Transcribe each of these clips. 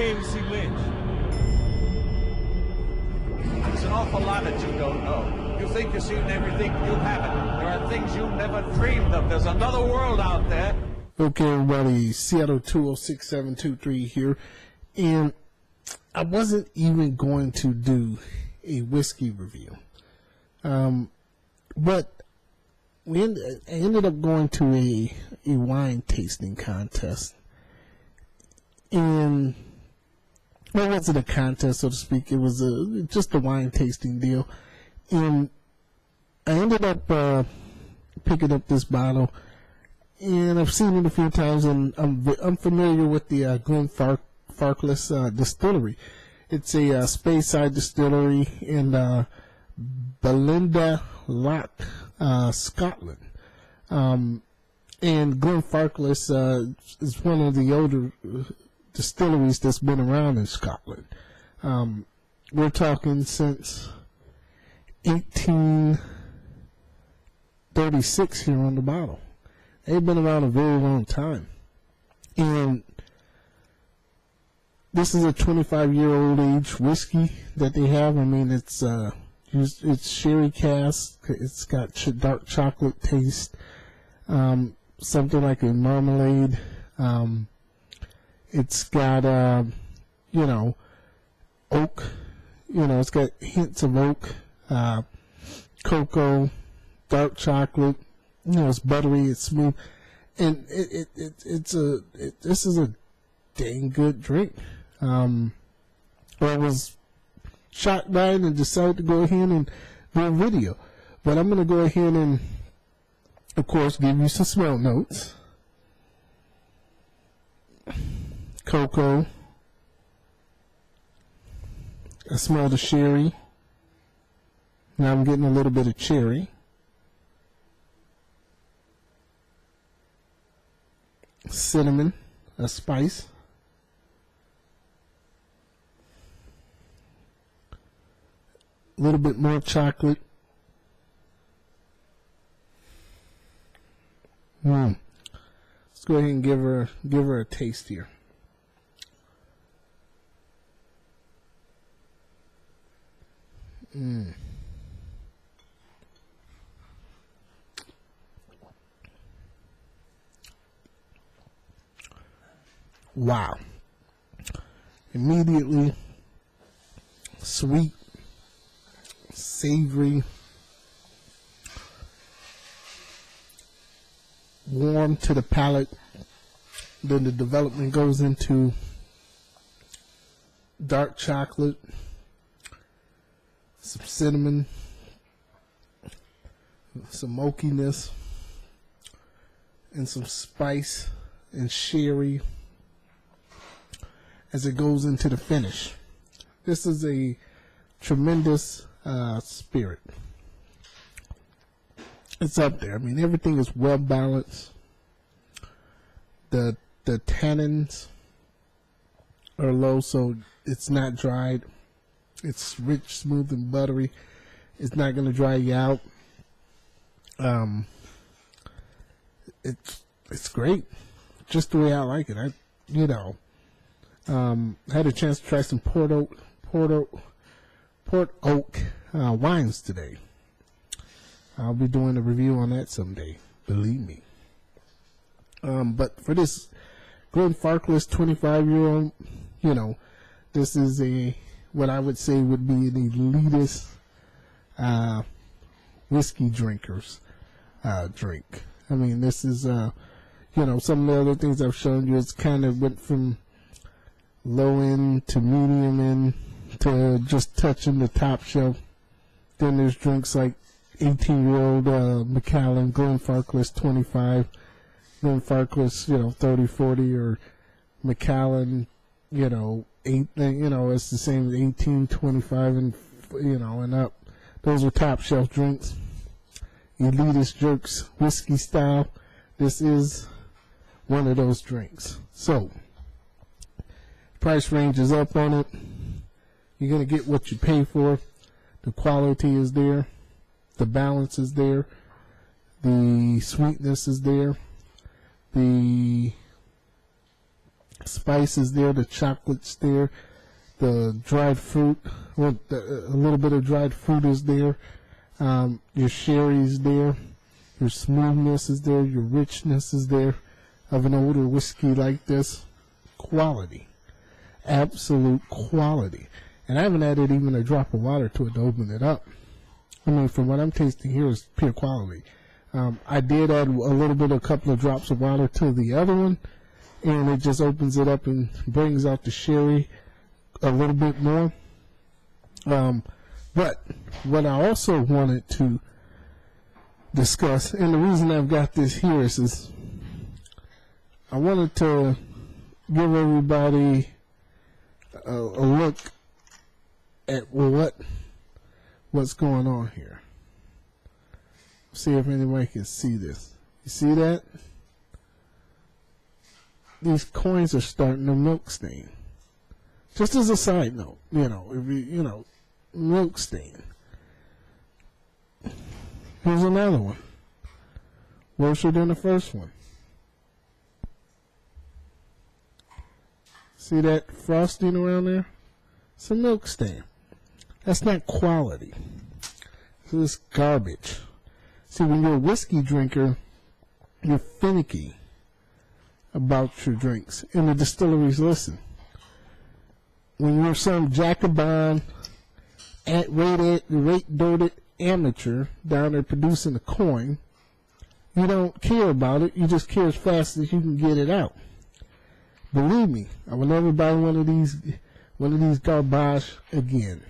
James C. Lynch. There's an awful lot that you don't know. You think you've seen everything, you haven't. There are things you never dreamed of. There's another world out there. Okay, everybody, Seattle 206723 here, and I wasn't even going to do a whiskey review, but I ended up going to a wine tasting contest, and well, it wasn't a contest, so to speak. It was just a wine tasting deal, and I ended up picking up this bottle. And I've seen it a few times, and I'm familiar with the Glenfarclas distillery. It's a Speyside distillery in Ballinda, Scotland. And Glenfarclas is one of the older distilleries that's been around in Scotland. We're talking since 1836 here on the bottle. They've been around a very long time. And this is a 25-year-old age whiskey that they have. I mean, it's sherry cask. It's got dark chocolate taste, something like a marmalade. It's got, oak. It's got hints of oak, cocoa, dark chocolate. It's buttery, it's smooth, and this is a dang good drink. I was shocked by it and decided to go ahead and do a video, but I'm going to go ahead and, of course, give you some smell notes. Cocoa. I smell the sherry. Now I'm getting a little bit of cherry. Cinnamon, a spice. A little bit more chocolate. Let's go ahead and give her a taste here. Wow. Immediately sweet, savory, warm to the palate. Then the development goes into dark chocolate, some cinnamon, some oakiness, and some spice and sherry as it goes into the finish. This is a tremendous spirit. It's up there. I mean, everything is well balanced. The tannins are low, so it's not dried. It's rich, smooth, and buttery. It's not going to dry you out. It's great, just the way I like it. Had a chance to try some Port Oak wines today. I'll be doing a review on that someday, believe me. But for this Glenfarclas 25-year-old, this is what I would say would be an elitist whiskey drinker's drink. I mean, this is, some of the other things I've shown you, it's kind of went from low end to medium end to just touching the top shelf. Then there's drinks like 18-year-old Macallan, Glenfarclas 25, Glenfarclas, 30, 40, or Macallan, 8, it's the same as 18, 25, and, and up. Those are top shelf drinks. Elitist jerks, whiskey style. This is one of those drinks. So, price range is up on it. You're going to get what you pay for. The quality is there. The balance is there. The sweetness is there. The spice is there, the chocolate's there, the dried fruit, well, a little bit of dried fruit is there, your sherry's there, your smoothness is there, your richness is there of an older whiskey like this. Quality. Absolute quality. And I haven't added even a drop of water to it to open it up. I mean, from what I'm tasting here is pure quality. I did add a couple of drops of water to the other one, and it just opens it up and brings out the sherry a little bit more. But what I also wanted to discuss, and the reason I've got this here is I wanted to give everybody a look at what's going on here. See if anybody can see this. You see that? These coins are starting to milk stain. Just as a side note, milk stain. Here's another one. Worse than the first one. See that frosting around there? It's a milk stain. That's not quality. This is garbage. See, when you're a whiskey drinker, you're finicky about your drinks. And the distilleries listen. When you're some Jacobin, rate-dotted amateur down there producing a coin, you don't care about it. You just care as fast as you can get it out. Believe me, I will never buy one of these garbage again.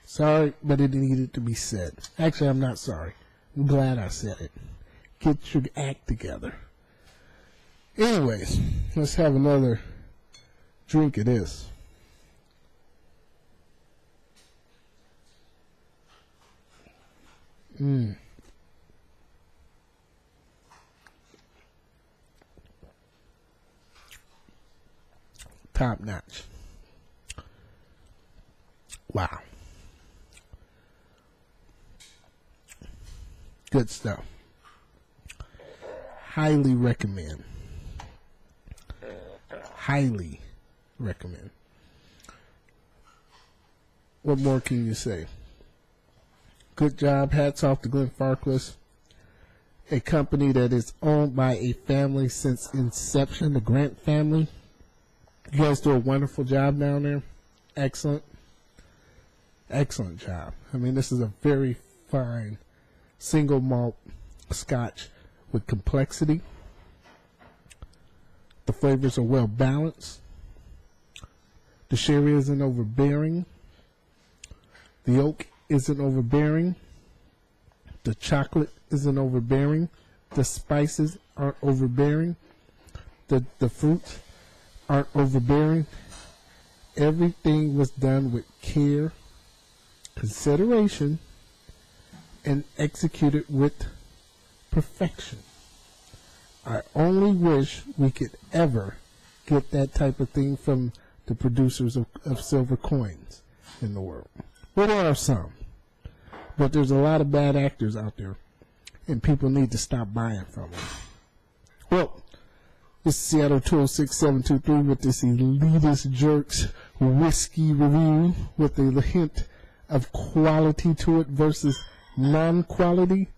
Sorry, but it needed to be said. Actually, I'm not sorry. I'm glad I said it. Get your act together. Anyways, let's have another drink of this. Top notch. Wow. Good stuff. Highly recommend. Highly recommend. What more can you say? Good job. Hats off to Glenfarclas, a company that is owned by a family since inception, the Grant family. You guys do a wonderful job down there. Excellent. Excellent job. I mean, this is a very fine single malt scotch with complexity. The flavors are well balanced. The sherry isn't overbearing. The oak isn't overbearing. The chocolate isn't overbearing. The spices aren't overbearing. The fruits aren't overbearing. Everything was done with care, consideration, and executed with perfection. I only wish we could ever get that type of thing from the producers of silver coins in the world. Well, there are some, but there's a lot of bad actors out there, and people need to stop buying from them. Well, this is Seattle 206-723 with this Elitist Jerks whiskey review with a hint of quality to it versus non-quality,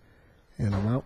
and I'm out.